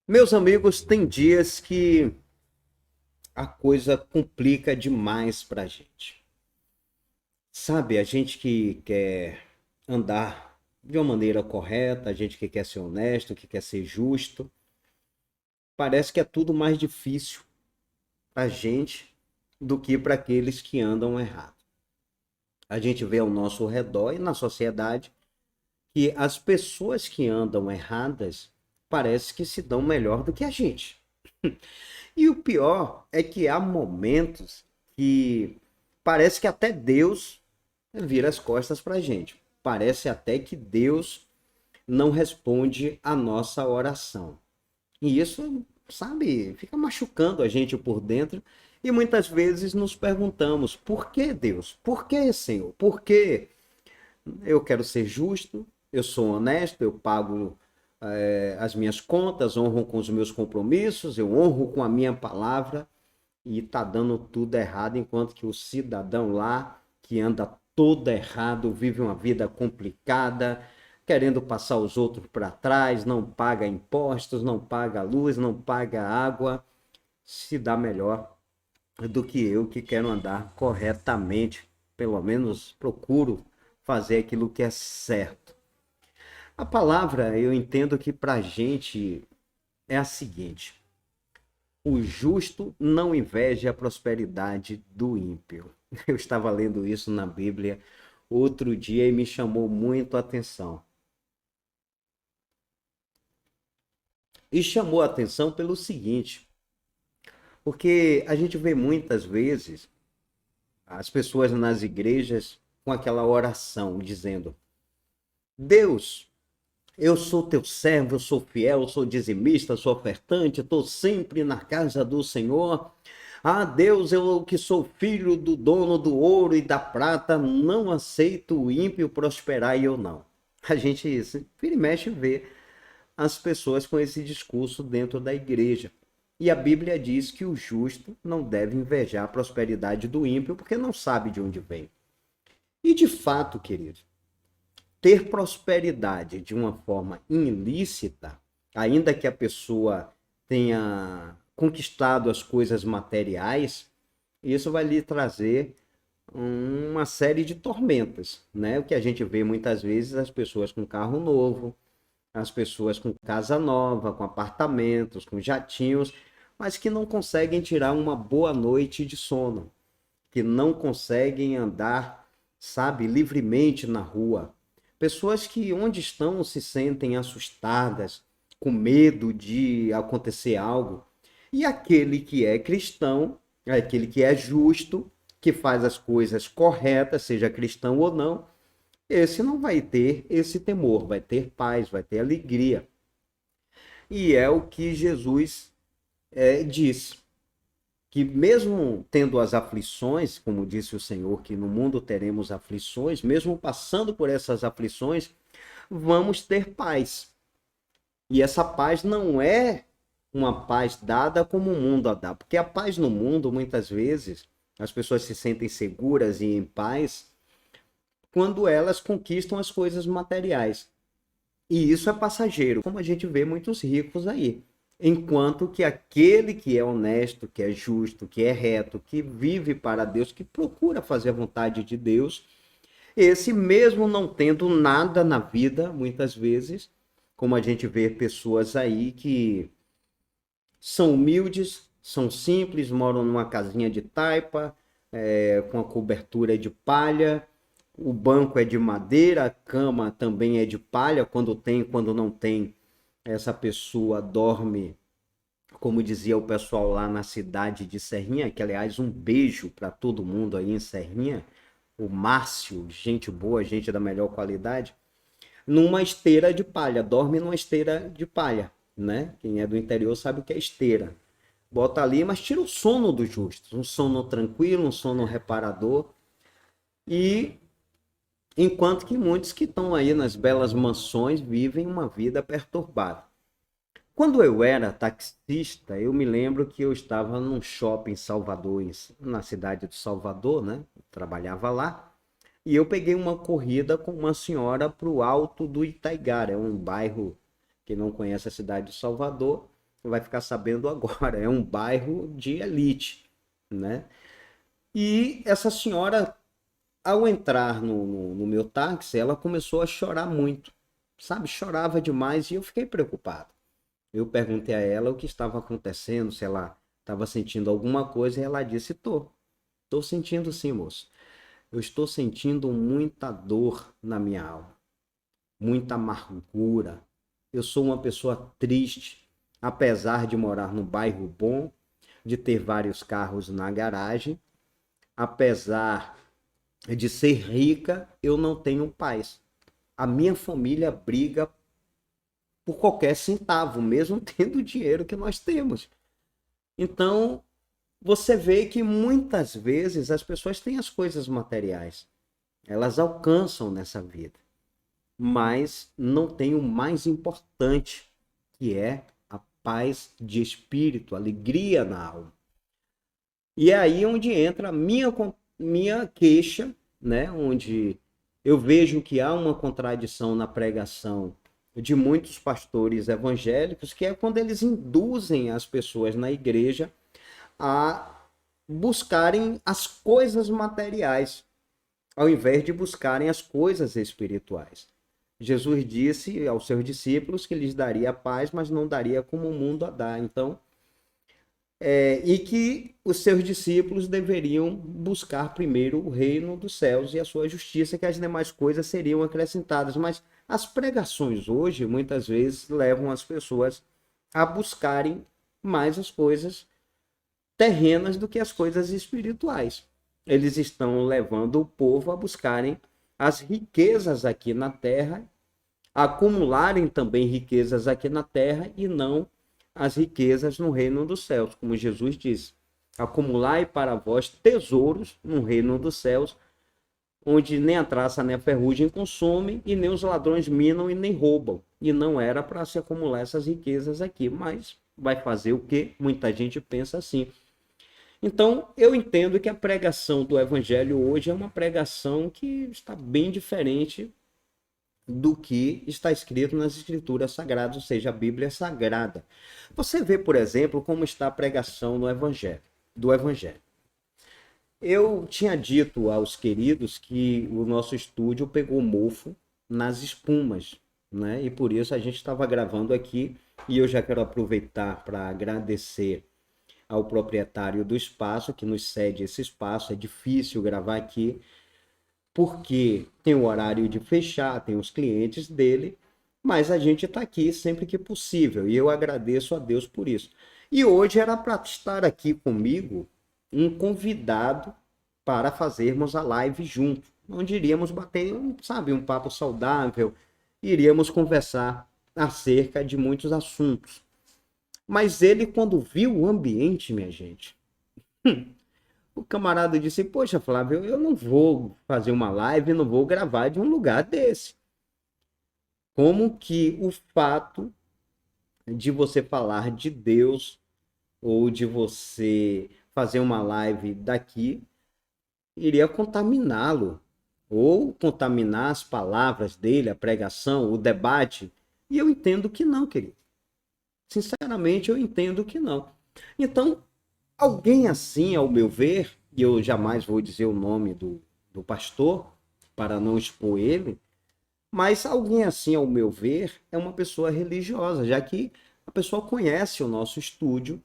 Meus amigos, tem dias que a coisa complica demais pra gente. Sabe, a gente que quer andar de uma maneira correta, a gente que quer ser honesto, que quer ser justo, parece que é tudo mais difícil pra gente do que para aqueles que andam errado. A gente vê ao nosso redor e na sociedade que as pessoas que andam erradas parece que se dão melhor do que a gente. E o pior é que há momentos que parece que até Deus vira as costas para a gente. Parece até que Deus não responde a nossa oração. E isso, sabe, fica machucando a gente por dentro. E muitas vezes nos perguntamos: por que Deus? Por que, Senhor? Por que eu quero ser justo, eu sou honesto, eu pago as minhas contas, honro com os meus compromissos, eu honro com a minha palavra e tá dando tudo errado, enquanto que o cidadão lá, que anda todo errado, vive uma vida complicada, querendo passar os outros para trás, não paga impostos, não paga luz, não paga água, se dá melhor do que eu que quero andar corretamente, pelo menos procuro fazer aquilo que é certo. A palavra, eu entendo que para a gente é a seguinte: o justo não inveja a prosperidade do ímpio. Eu estava lendo isso na Bíblia outro dia e me chamou muito a atenção. E chamou a atenção pelo seguinte, porque a gente vê muitas vezes as pessoas nas igrejas com aquela oração dizendo: Deus, eu sou teu servo, eu sou fiel, eu sou dizimista, sou ofertante, estou sempre na casa do Senhor. Ah, Deus, eu que sou filho do dono do ouro e da prata, não aceito o ímpio prosperar e eu não. A gente, vira e mexe, vê as pessoas com esse discurso dentro da igreja. E a Bíblia diz que o justo não deve invejar a prosperidade do ímpio porque não sabe de onde vem. E de fato, querido, ter prosperidade de uma forma ilícita, ainda que a pessoa tenha conquistado as coisas materiais, isso vai lhe trazer uma série de tormentas, né? O que a gente vê muitas vezes as pessoas com carro novo, as pessoas com casa nova, com apartamentos, com jatinhos, mas que não conseguem tirar uma boa noite de sono, que não conseguem andar, sabe, livremente na rua. Pessoas que onde estão se sentem assustadas, com medo de acontecer algo. E aquele que é cristão, aquele que é justo, que faz as coisas corretas, seja cristão ou não, esse não vai ter esse temor, vai ter paz, vai ter alegria. E é o que Jesus diz, que mesmo tendo as aflições, como disse o Senhor, que no mundo teremos aflições, mesmo passando por essas aflições, vamos ter paz. E essa paz não é uma paz dada como o mundo a dá, porque a paz no mundo, muitas vezes, as pessoas se sentem seguras e em paz quando elas conquistam as coisas materiais. E isso é passageiro, como a gente vê muitos ricos aí. Enquanto que aquele que é honesto, que é justo, que é reto, que vive para Deus, que procura fazer a vontade de Deus, esse mesmo não tendo nada na vida, muitas vezes, como a gente vê pessoas aí que são humildes, são simples, moram numa casinha de taipa, com a cobertura de palha, o banco é de madeira, a cama também é de palha, quando tem, quando não tem, essa pessoa dorme, como dizia o pessoal lá na cidade de Serrinha, que aliás um beijo para todo mundo aí em Serrinha, o Márcio, gente boa, gente da melhor qualidade, numa esteira de palha, dorme numa esteira de palha, né? Quem é do interior sabe o que é esteira. Bota ali, mas tira o sono do justo, um sono tranquilo, um sono reparador. E enquanto que muitos que estão aí nas belas mansões vivem uma vida perturbada. Quando eu era taxista, eu me lembro que eu estava num shopping em Salvador, na cidade de Salvador, né? Eu trabalhava lá. E eu peguei uma corrida com uma senhora para o Alto do Itaigara, é um bairro que não conhece a cidade de Salvador. vai ficar sabendo agora. É um bairro de elite, né? E essa senhora, ao entrar no meu táxi, ela começou a chorar muito, sabe? Chorava demais e eu fiquei preocupado. Eu perguntei a ela o que estava acontecendo, se ela estava sentindo alguma coisa, e ela disse: tô sentindo sim, moço. Eu estou sentindo muita dor na minha alma, muita amargura. Eu sou uma pessoa triste, apesar de morar num bairro bom, de ter vários carros na garagem, apesar de ser rica, eu não tenho paz. A minha família briga por qualquer centavo, mesmo tendo o dinheiro que nós temos. Então, você vê que muitas vezes as pessoas têm as coisas materiais, elas alcançam nessa vida, mas não têm o mais importante, que é a paz de espírito, a alegria na alma. E é aí onde entra a minha queixa, né? Onde eu vejo que há uma contradição na pregação de muitos pastores evangélicos, que é quando eles induzem as pessoas na igreja a buscarem as coisas materiais, ao invés de buscarem as coisas espirituais. Jesus disse aos seus discípulos que lhes daria paz, mas não daria como o mundo a dá. Então, e que os seus discípulos deveriam buscar primeiro o reino dos céus e a sua justiça, que as demais coisas seriam acrescentadas. Mas as pregações hoje, muitas vezes, levam as pessoas a buscarem mais as coisas terrenas do que as coisas espirituais. Eles estão levando o povo a buscarem as riquezas aqui na terra, a acumularem também riquezas aqui na terra e não as riquezas no reino dos céus, como Jesus disse. Acumulai para vós tesouros no reino dos céus, onde nem a traça nem a ferrugem consomem, e nem os ladrões minam e nem roubam. E não era para se acumular essas riquezas aqui, mas vai fazer o quê? Muita gente pensa assim. Então, eu entendo que a pregação do evangelho hoje é uma pregação que está bem diferente do que está escrito nas escrituras sagradas, ou seja, a Bíblia sagrada. Você vê, por exemplo, como está a pregação no evangelho, do evangelho. Eu tinha dito aos queridos que o nosso estúdio pegou mofo nas espumas, né? E por isso a gente estava gravando aqui, e eu já quero aproveitar para agradecer ao proprietário do espaço que nos cede esse espaço. É difícil gravar aqui porque tem o horário de fechar, tem os clientes dele, mas a gente está aqui sempre que possível e eu agradeço a Deus por isso. E hoje era para estar aqui comigo um convidado para fazermos a live junto, onde iríamos bater, sabe, um papo saudável, iríamos conversar acerca de muitos assuntos. Mas ele, quando viu o ambiente, minha gente, o camarada disse: poxa, Flávio, eu não vou fazer uma live, não vou gravar de um lugar desse. Como que o fato de você falar de Deus ou de você fazer uma live daqui iria contaminá-lo ou contaminar as palavras dele, a pregação, o debate? E eu entendo que não, querido. Sinceramente, eu entendo que não. Então, alguém assim, ao meu ver, e eu jamais vou dizer o nome do pastor, para não expor ele, mas alguém assim, ao meu ver, é uma pessoa religiosa, já que a pessoa conhece o nosso estúdio,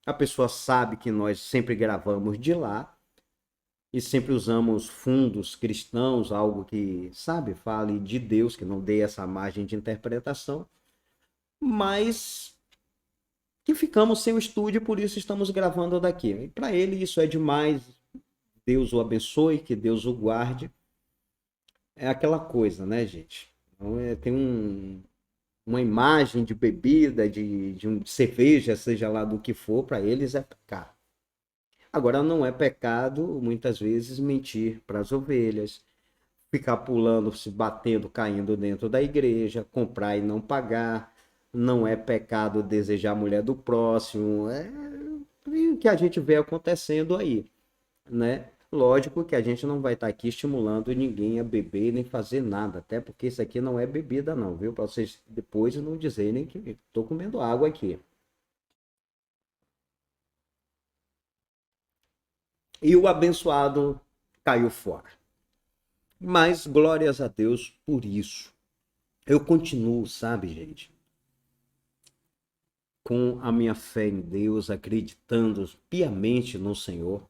a pessoa sabe que nós sempre gravamos de lá e sempre usamos fundos cristãos, algo que, sabe, fale de Deus, que não dê essa margem de interpretação, mas que ficamos sem o estúdio, por isso estamos gravando daqui. E para ele isso é demais. Deus o abençoe, que Deus o guarde. É aquela coisa, né, gente? Então, tem uma imagem de bebida, de cerveja, seja lá do que for, para eles é pecado. Agora, não é pecado, muitas vezes, mentir para as ovelhas, ficar pulando, se batendo, caindo dentro da igreja, comprar e não pagar. Não é pecado desejar a mulher do próximo. É o que a gente vê acontecendo aí, né? Lógico que a gente não vai estar aqui estimulando ninguém a beber nem fazer nada, até porque isso aqui não é bebida não, viu? Para vocês depois não dizerem que estou comendo água aqui. e o abençoado caiu fora. Mas glórias a Deus por isso. Eu continuo, sabe, gente, com a minha fé em Deus, acreditando piamente no Senhor,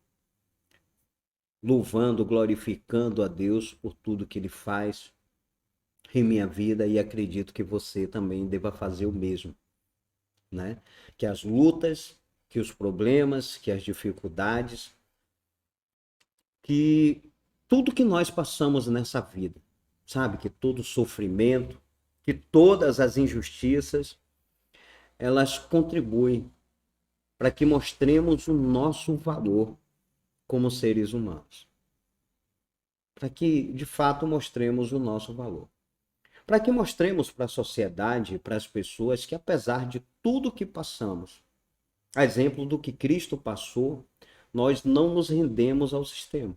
louvando, glorificando a Deus por tudo que Ele faz em minha vida e acredito que você também deva fazer o mesmo, né? Que as lutas, que os problemas, que as dificuldades, que tudo que nós passamos nessa vida, sabe? Que todo sofrimento, que todas as injustiças, elas contribuem para que mostremos o nosso valor como seres humanos. Para que, de fato, mostremos o nosso valor. Para que mostremos para a sociedade, para as pessoas, que apesar de tudo que passamos, a exemplo do que Cristo passou, nós não nos rendemos ao sistema.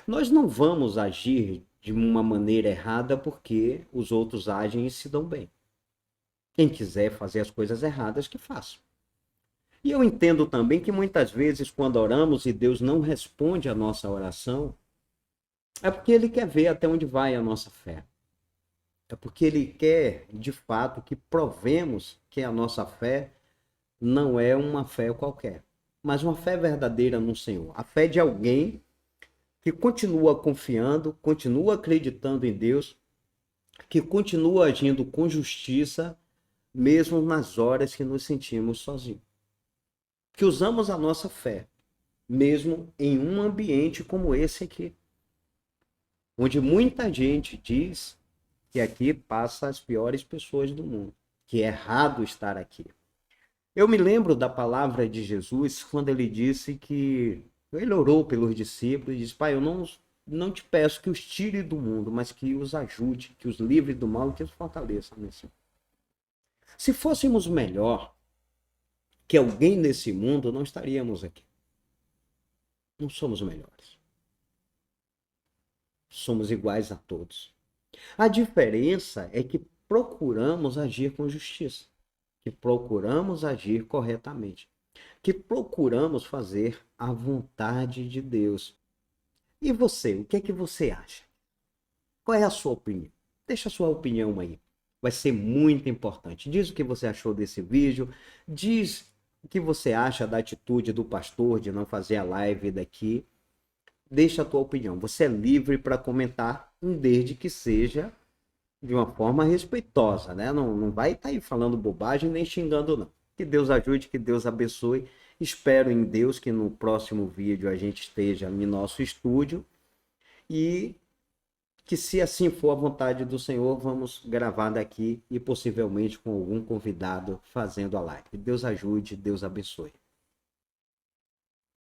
Nós não vamos agir de uma maneira errada porque os outros agem e se dão bem. Quem quiser fazer as coisas erradas, que faça. E eu entendo também que muitas vezes, quando oramos e Deus não responde a nossa oração, é porque Ele quer ver até onde vai a nossa fé. É porque Ele quer, de fato, que provemos que a nossa fé não é uma fé qualquer, mas uma fé verdadeira no Senhor. A fé de alguém que continua confiando, continua acreditando em Deus, que continua agindo com justiça, mesmo nas horas que nos sentimos sozinhos. Que usamos a nossa fé, mesmo em um ambiente como esse aqui, onde muita gente diz que aqui passa as piores pessoas do mundo, que é errado estar aqui. Eu me lembro da palavra de Jesus quando ele disse que ele orou pelos discípulos e disse: Pai, eu não te peço que os tire do mundo, mas que os ajude, que os livre do mal e que os fortaleça. Se fôssemos melhor que alguém nesse mundo, não estaríamos aqui. Não somos melhores. Somos iguais a todos. A diferença é que procuramos agir com justiça, que procuramos agir corretamente, que procuramos fazer a vontade de Deus. E você, o que é que você acha? Qual é a sua opinião? Deixa a sua opinião aí. Vai ser muito importante. Diz o que você achou desse vídeo, diz o que você acha da atitude do pastor de não fazer a live daqui. Deixa a tua opinião. Você é livre para comentar, desde que seja de uma forma respeitosa, né? Não vai estar aí falando bobagem nem xingando, não. Que Deus ajude, que Deus abençoe. Espero em Deus que no próximo vídeo a gente esteja em nosso estúdio e que, se assim for a vontade do Senhor, vamos gravar daqui e possivelmente com algum convidado fazendo a live. Que Deus ajude, Deus abençoe.